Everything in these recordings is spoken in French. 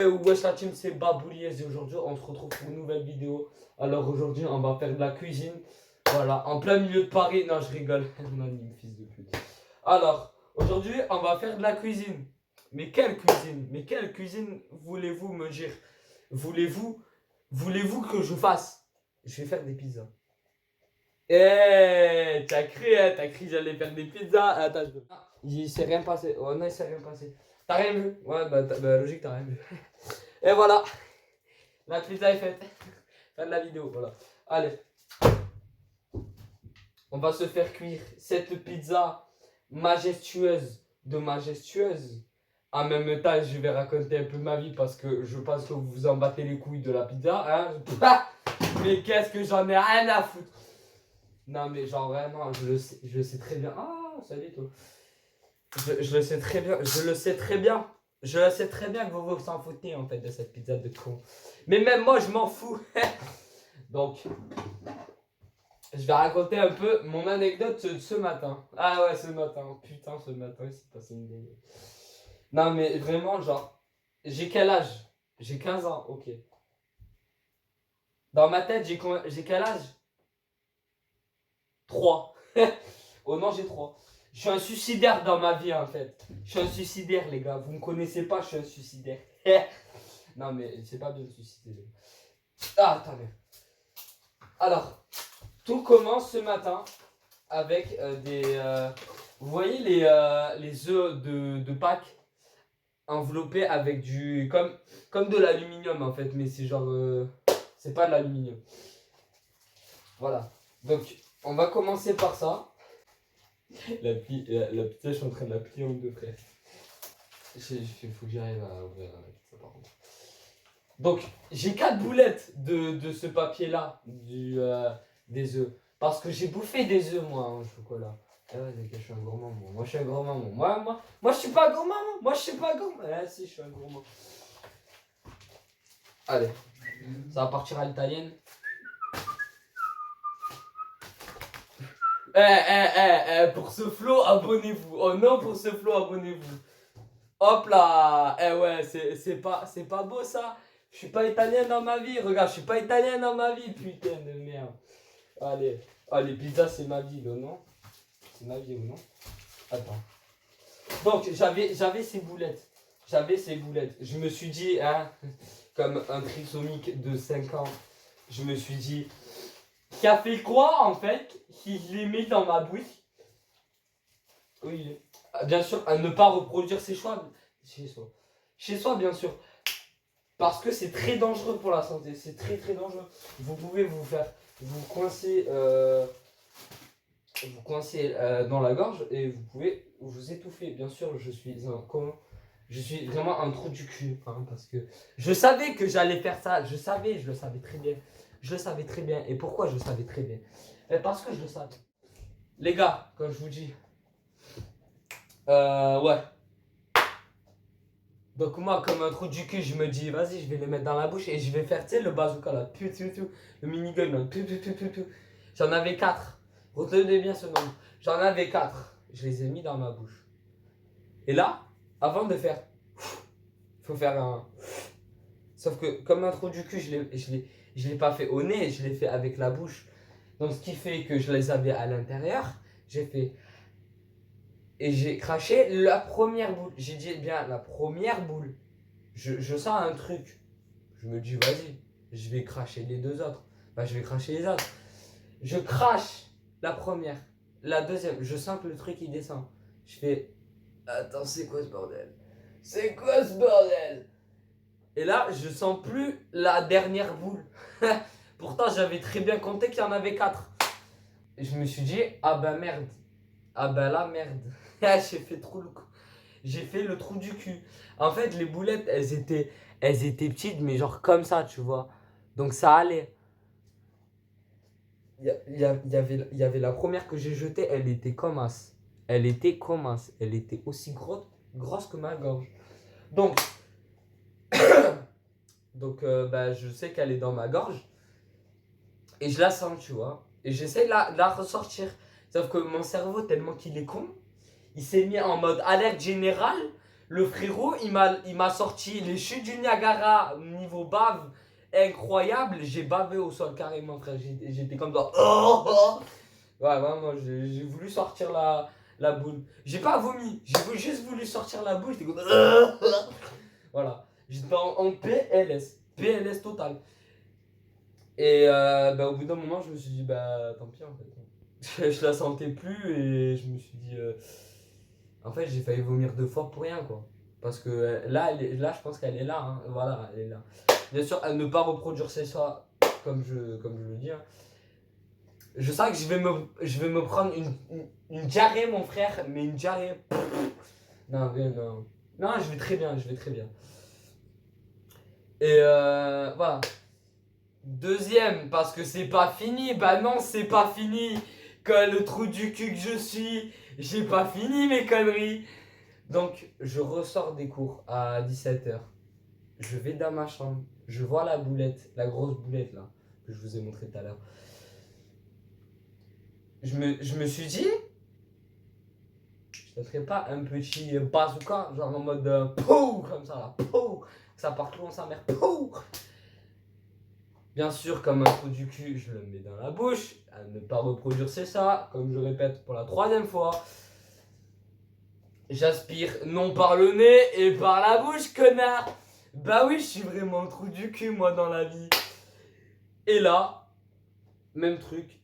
Wesh la team, c'est Babouliez et aujourd'hui on se retrouve pour une nouvelle vidéo. Alors aujourd'hui on va faire de la cuisine. Voilà, en plein milieu de Paris. Non, je rigole. On a mis fils de pute. Alors, aujourd'hui on va faire de la cuisine. Mais quelle cuisine? Mais quelle cuisine voulez-vous me dire? Voulez-vous que je fasse? Je vais faire des pizzas. Eh, t'as cru que j'allais faire des pizzas? Attends, il s'est rien passé. Oh non, il s'est rien passé. T'as rien vu? Ouais, bah logique, t'as rien vu. Et voilà, la pizza est faite. Fin de la vidéo, voilà. Allez, on va se faire cuire cette pizza majestueuse de majestueuse. En même temps, je vais raconter un peu ma vie parce que je pense que vous vous en battez les couilles de la pizza. Hein. Mais qu'est-ce que j'en ai rien à foutre. Non, mais genre vraiment, je le sais très bien. Ah, salut toi. Je le sais très bien, je le sais très bien. Je le sais très bien que vous vous en foutez en fait de cette pizza de con. Mais même moi, je m'en fous. Donc, je vais raconter un peu mon anecdote de ce matin. Ah ouais, ce matin. Putain, ce matin, il s'est passé une dinguerie. Non, mais vraiment, genre, j'ai quel âge? J'ai 15 ans, ok. Dans ma tête, j'ai quel âge? 3. Oh non, j'ai 3. Je suis un suicidaire dans ma vie en fait. Je suis un suicidaire, les gars. Vous me connaissez pas, je suis un suicidaire. Non, mais c'est pas bien de suicider. Ah, attendez. Alors, tout commence ce matin avec vous voyez les œufs de Pâques enveloppés avec du. Comme de l'aluminium en fait, mais c'est genre. C'est pas de l'aluminium. Voilà. Donc, on va commencer par ça. La pizza, je suis en train de la plier en deux, frère. Il faut que j'arrive à ouvrir la pizza par contre. Donc, j'ai 4 boulettes de ce papier-là, des œufs. Parce que j'ai bouffé des œufs, moi, en chocolat. Ah ouais, je suis un gourmand, moi. Moi, je suis un gourmand, moi. Moi, je suis pas gourmand, moi. Moi, je suis pas gourmand. Ah si, je suis un gourmand. Allez, ça va partir à l'italienne. Pour ce flow, abonnez-vous. Oh non, pour ce flow, abonnez-vous. Hop là. Ouais, c'est pas beau ça. Je suis pas italien dans ma vie. Regarde, je suis pas italien dans ma vie, putain de merde. Allez, pizza, c'est ma vie, là, non? C'est ma vie ou non? Attends. Donc, j'avais ces boulettes. Je me suis dit, hein, comme un trisomique de 5 ans, je me suis dit, qui a fait quoi en fait? Qui les met dans ma bouche? Oui, bien sûr, à ne pas reproduire ses choix chez soi. Chez soi, bien sûr. Parce que c'est très dangereux pour la santé. C'est très très dangereux. Vous pouvez vous coincer, dans la gorge et vous pouvez vous étouffer. Bien sûr, je suis vraiment un trou du cul. Hein, parce que je savais que j'allais faire ça. Je le savais très bien. Je le savais très bien. Et pourquoi je le savais très bien? Parce que je le savais. Les gars, comme je vous dis. Ouais. Donc moi, comme un trou du cul, je me dis, vas-y, je vais les mettre dans la bouche et je vais faire, tu sais, le bazooka là. Le minigun là. J'en avais 4. Retenez bien ce nombre. J'en avais 4. Je les ai mis dans ma bouche. Et là, avant de faire, il faut faire un. Sauf que comme un trou du cul, je l'ai pas fait au nez, je l'ai fait avec la bouche. Donc ce qui fait que je les avais à l'intérieur, j'ai fait. Et j'ai craché la première boule. J'ai dit bien la première boule. Je sens un truc. Je me dis, vas-y, je vais cracher les deux autres. Bah, je vais cracher les autres. Je crache la première. La deuxième, je sens que le truc il descend. Je fais, attends, c'est quoi ce bordel? C'est quoi ce bordel? Et là, je sens plus la dernière boule. Pourtant, j'avais très bien compté qu'il y en avait 4. Et je me suis dit, ah bah merde. Ah bah là, merde. J'ai fait le trou du cul. En fait, les boulettes, elles étaient petites, mais genre comme ça, tu vois. Donc ça allait. Il y avait la première que j'ai jetée, elle était comme as. Elle était comme as. Elle était aussi grosse que ma gorge. Donc, bah, je sais qu'elle est dans ma gorge. Et je la sens, tu vois. Et j'essaie de la ressortir. Sauf que mon cerveau, tellement qu'il est con, il s'est mis en mode alerte générale Le frérot, il m'a sorti les chutes du Niagara niveau bave incroyable. J'ai bavé au sol carrément, frère. J'étais comme ça. Oh, oh. Ouais, vraiment, j'ai voulu sortir la boule. J'ai pas vomi, juste voulu sortir la boule. J'étais comme. Voilà. J'étais en PLS. PLS total. Et au bout d'un moment, je me suis dit, tant pis en fait. Je la sentais plus et je me suis dit. En fait, j'ai failli vomir 2 fois pour rien, quoi. Parce que là, là, je pense qu'elle est là. Hein. Voilà, elle est là. Bien sûr, à ne pas reproduire ça comme je le dis. Hein. Je sens que je vais me prendre une diarrhée, mon frère. Mais une diarrhée. Non, non. Non, je vais très bien, je vais très bien. Et voilà. Deuxième, parce que c'est pas fini. Bah non, c'est pas fini. Quand le trou du cul que je suis, j'ai pas fini mes conneries. Donc, je ressors des cours à 17h. Je vais dans ma chambre. Je vois la boulette, la grosse boulette là, que je vous ai montré tout à l'heure. Je me suis dit, je ne ferais pas un petit bazooka, genre en mode POU, comme ça là, POU. Ça part tout dans sa mère, POU. Bien sûr, comme un trou du cul, je le mets dans la bouche. À ne pas reproduire, c'est ça. Comme je répète pour la 3e fois. J'aspire non par le nez et par la bouche, connard. Bah oui, je suis vraiment un trou du cul, moi, dans la vie. Et là, même truc.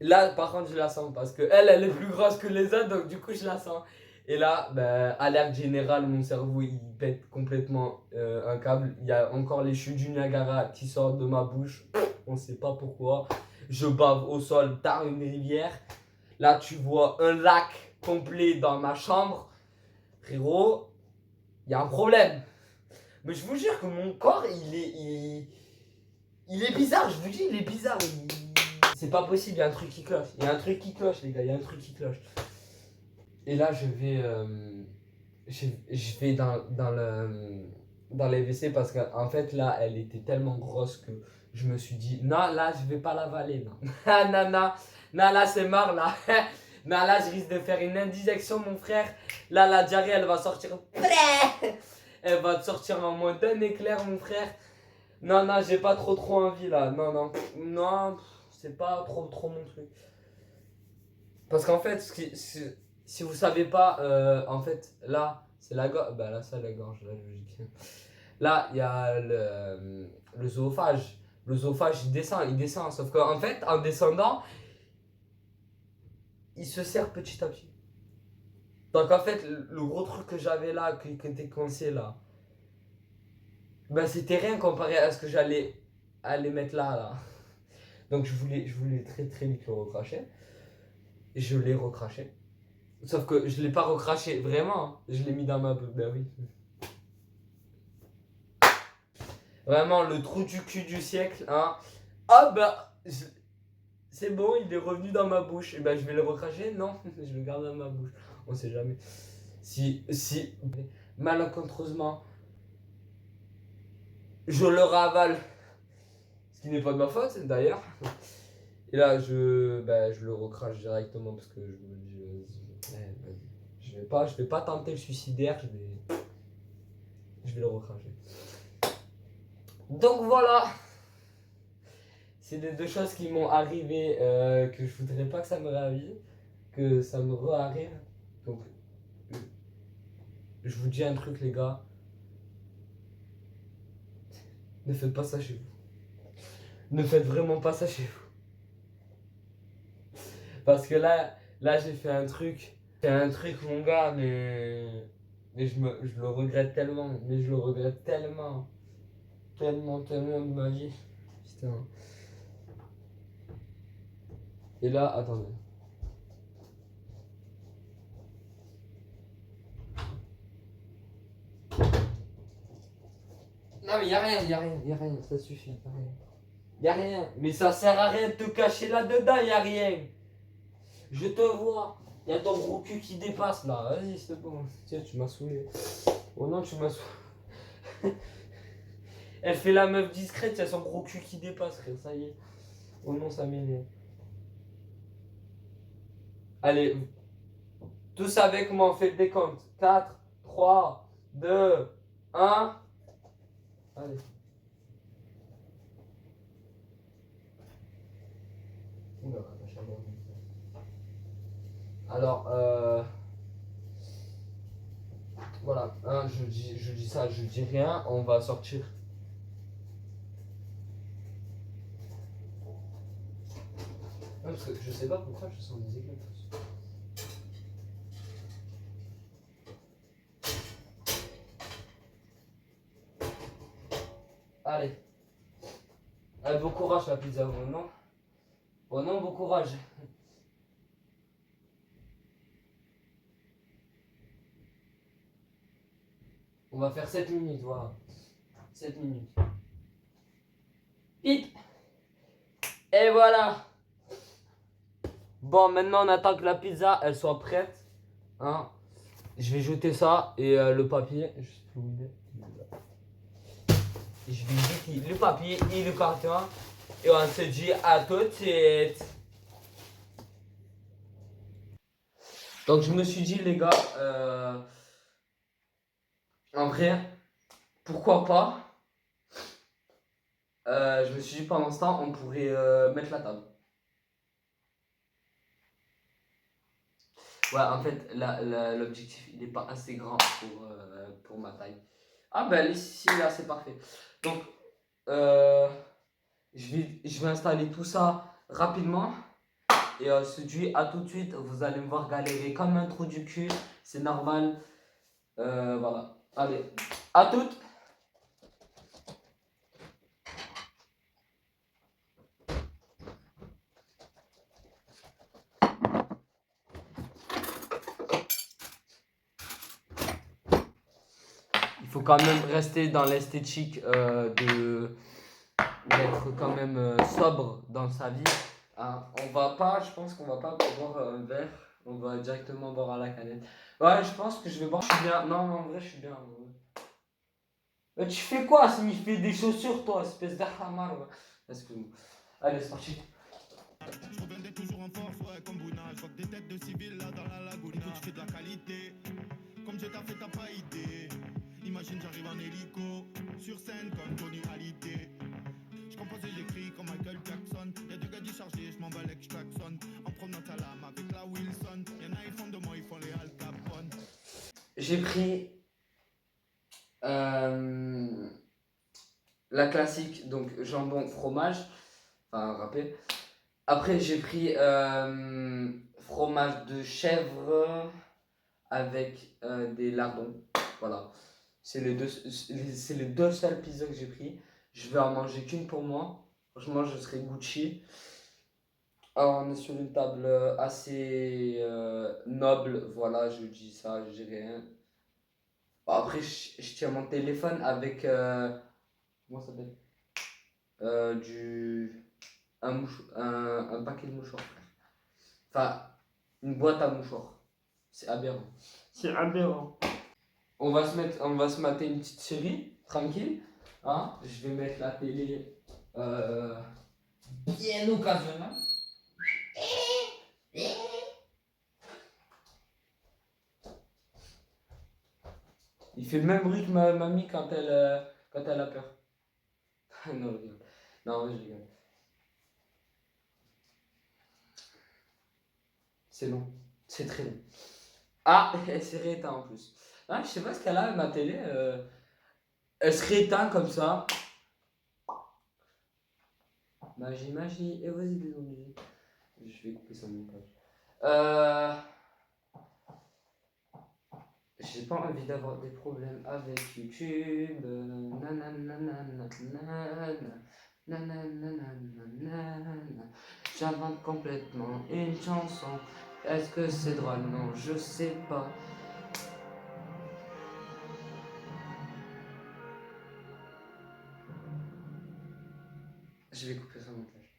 Là, par contre, je la sens parce que elle est plus grosse que les autres, donc du coup, je la sens. Et là, alerte générale, mon cerveau, il pète complètement un câble. Il y a encore les chutes du Niagara qui sortent de ma bouche. On sait pas pourquoi. Je bave au sol, dans une rivière. Là, tu vois un lac complet dans ma chambre. Frérot, il y a un problème. Mais je vous jure que mon corps, il est bizarre. Je vous dis, il est bizarre. C'est pas possible, il y a un truc qui cloche. Il y a un truc qui cloche, les gars. Il y a un truc qui cloche. Et là, je vais dans les WC parce qu'en fait, là, elle était tellement grosse que je me suis dit, non, là, je vais pas l'avaler. Non, non, non, non, là, c'est marre, là. Non, là, je risque de faire une indigestion, mon frère. Là, la diarrhée, elle va sortir. Elle va te sortir en moins d'un éclair, mon frère. Non, non, j'ai pas trop envie, là. Non, non. Non, c'est pas trop mon truc. Parce qu'en fait, si vous savez pas, en fait, là, c'est la gorge. Bah là, c'est la gorge, la logique. Là, il y a le zoophage. Le zoophage, il descend. Sauf qu'en fait, en descendant, il se serre petit à petit. Donc en fait, le gros truc que j'avais là, qui était coincé là, c'était rien comparé à ce que j'allais aller mettre là. Donc je voulais très très vite le recracher. Je l'ai recraché. Sauf que je l'ai pas recraché vraiment. Hein. Je l'ai mis dans ma bouche. Ben oui. Vraiment le trou du cul du siècle. Hein. Ah c'est bon, il est revenu dans ma bouche. Et je vais le recracher. Non, je le garde dans ma bouche. On sait jamais. Si malencontreusement je le ravale, ce qui n'est pas de ma faute d'ailleurs. Et là je le recrache directement parce que je vais pas tenter le suicidaire. Je vais le recracher. Donc voilà. C'est les 2 choses qui m'ont arrivé que je voudrais pas que ça me réarrive, que ça me re-arrive. Donc, je vous dis un truc, les gars. Ne faites pas ça chez vous. Ne faites vraiment pas ça chez vous. Parce que là j'ai fait un truc. C'est un truc, mon gars, mais je le regrette tellement. Mais je le regrette tellement. Tellement de ma vie. Putain. Et là, attendez. Non mais y'a rien, ça suffit. Y'a rien. Mais ça sert à rien de te cacher là-dedans, y'a rien. Je te vois. Y'a ton gros cul qui dépasse là. Vas-y, c'est bon. Tiens, tu m'as saoulé. Oh non, tu m'as saoulé. Elle fait la meuf discrète, y'a son gros cul qui dépasse, frère. Ça y est. Oh non, ça m'énerve. Allez, tous avec moi, on fait le décompte. 4, 3, 2, 1. Allez. Oula, la chaleur. Alors, voilà, hein, je dis ça, je dis rien, on va sortir. Ouais, parce que je sais pas pourquoi je sens des éclats. Allez. Allez, bon courage la pizza, bon non? Bon non, bon courage. On va faire 7 minutes, voilà. 7 minutes. Pip. Et voilà. Bon, maintenant on attend que la pizza elle soit prête. Hein. Je vais jeter ça et le papier. Je sais plus où il est. Je vais jeter le papier et le carton. Et on se dit à tout de suite. Donc je me suis dit les gars, en vrai, pourquoi pas. Je me suis dit pendant ce temps on pourrait mettre la table. Ouais, en fait, l'objectif, il n'est pas assez grand pour ma taille. Ah ben, ici, là, c'est parfait. Donc, je vais installer tout ça rapidement. Et on se dit à tout de suite. Vous allez me voir galérer comme un trou du cul. C'est normal. Voilà. Allez, à toutes. Il faut quand même rester dans l'esthétique d'être quand même sobre dans sa vie. Hein, on va pas, je pense qu'on va pas boire un verre, on va directement boire à la canette. Ouais, je pense que je vais boire. Je suis bien. Non, en vrai, je suis bien. Mais tu fais quoi? Si il fait des chaussures, toi, espèce d'arhamar. Ouais. Excuse-moi. Allez, c'est parti. Je reviendrai toujours en force, ouais, comme Bouna. Je vois que des têtes de civils là dans la laguna. Écoute, je fais de la qualité. Comme Dieu t'a fait, t'as pas idée. Imagine, j'arrive en hélico. Sur scène comme Johnny Hallyday. Je compose et j'écris comme Michael Jackson. Y'a deux gars déchargés, je m'emballe avec klaxon. En promenant à l'âme avec la Wilson. Y'en a, ils font de moi, ils font les Al Capone. J'ai pris euh, la classique, donc jambon, fromage, enfin râpé. Après, j'ai pris fromage de chèvre avec des lardons. Voilà. C'est les deux seules pizzas que j'ai pris. Je vais en manger qu'une pour moi. Franchement, je serai Gucci. Alors, on est sur une table assez noble. Voilà, je dis ça, je dis rien. Bon, après, je tiens mon téléphone avec. Comment ça s'appelle du. Un paquet de mouchoirs, frère. Enfin, une boîte à mouchoirs. C'est aberrant. C'est aberrant. On va se mater une petite série, tranquille. Hein. Je vais mettre la télé bien occasionnelle. Il fait le même bruit que ma mamie quand elle a peur. Non, je rigole. Non, je rigole. C'est long. C'est très long. Ah, elle s'est rééteinte en plus. Ah, je sais pas ce qu'elle a, ma télé. Elle se rééteint comme ça. Magie, magie. Et vas-y, bisous, magie. Je vais couper son montage. J'ai pas envie d'avoir des problèmes avec YouTube. J'invente complètement une chanson. Est-ce que c'est drôle? Non, je sais pas. Je vais couper son montage.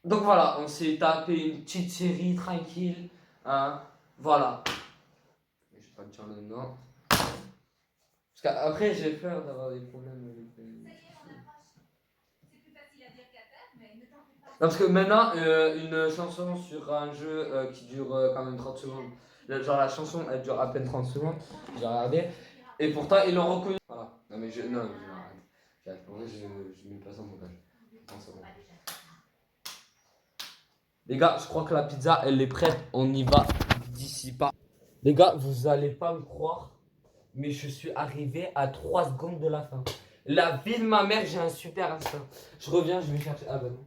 Donc voilà, on s'est tapé une petite série tranquille. Hein, voilà. Je vais pas te dire le nom. Parce qu'après, j'ai peur d'avoir des problèmes avec les... Parce que maintenant, une chanson sur un jeu qui dure quand même 30 secondes. Genre la chanson, elle dure à peine 30 secondes. J'ai regardé. Et pourtant, ils l'ont reconnu. Voilà. Non, mais je. Non, je m'arrête. J'arrête. En vrai, je mets pas ça en montage. Non, c'est bon. Les gars, je crois que la pizza, elle est prête. On y va d'ici pas. Les gars, vous allez pas me croire, mais je suis arrivé à 3 secondes de la fin. La vie de ma mère, j'ai un super instinct. Je reviens, je vais chercher. Ah bah non.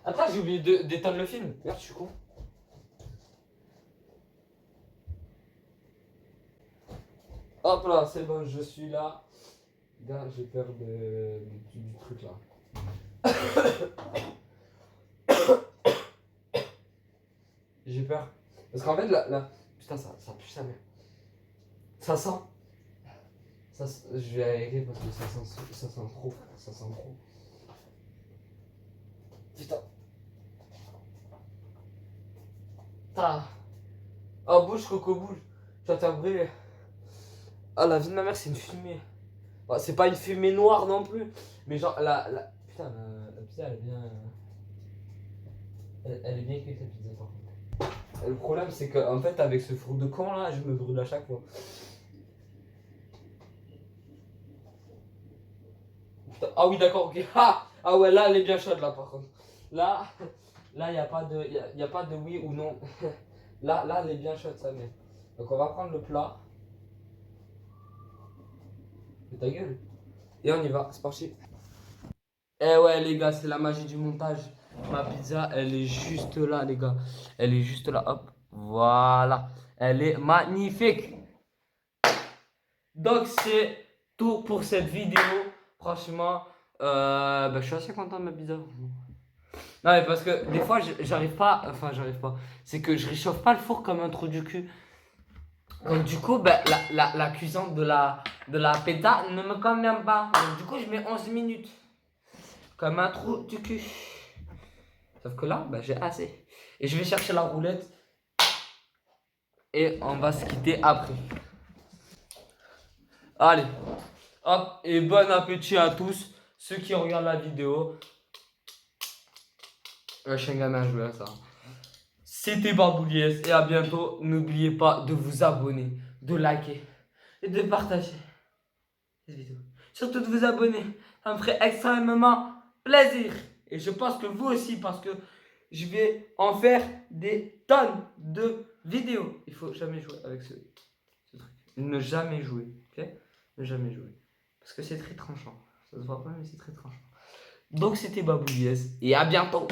Attends, j'ai oublié d'éteindre le film. Merde, je suis con. Hop là, c'est bon, je suis là. Gars, j'ai peur du truc là. J'ai peur. Parce qu'en fait, là, putain, ça pue sa mère. Ça sent. Je vais arrêter parce que ça sent trop. Ça sent trop. Putain. Ah. Oh, bouge, Coco, bouge. J'entends brûler. Ah, la vie de ma mère, c'est une fumée. Bah, c'est pas une fumée noire non plus. Mais genre, putain, la pizza, elle est bien. Elle est bien cuite, la pizza, par contre. Le problème, c'est que, en fait, avec ce four de camp là, je me brûle à chaque fois. Putain. Ah oui, d'accord, ok. Ah ouais, là, elle est bien chaude, là, par contre. Là, il n'y a pas de, y a pas de oui ou non. Là, elle est bien chaude, ça, mais. Donc, on va prendre le plat. Mais ta gueule. Et on y va, c'est parti. Eh ouais, les gars, c'est la magie du montage. Ma pizza, elle est juste là, les gars. Elle est juste là, hop. Voilà. Elle est magnifique. Donc, c'est tout pour cette vidéo. Franchement, je suis assez content de ma pizza. Non, mais parce que des fois, j'arrive pas. Enfin, j'arrive pas. C'est que je réchauffe pas le four comme un trou du cul. Donc, du coup, la cuisson de la pizza ne me convient pas. Donc, du coup, je mets 11 minutes. Comme un trou du cul. Sauf que là, j'ai assez. Et je vais chercher la roulette. Et on va se quitter après. Allez. Hop. Et bon appétit à tous. Ceux qui regardent la vidéo. Je suis un gamin à jouer à ça. C'était Barbouliès. Et à bientôt. N'oubliez pas de vous abonner, de liker et de partager cette vidéo. Surtout de vous abonner. Ça me ferait extrêmement plaisir. Et je pense que vous aussi, parce que je vais en faire des tonnes de vidéos. Il faut jamais jouer avec ce truc. Ne jamais jouer, ok? Ne jamais jouer. Parce que c'est très tranchant. Ça se voit pas, mais c'est très tranchant. Donc c'était Babouliès et à bientôt.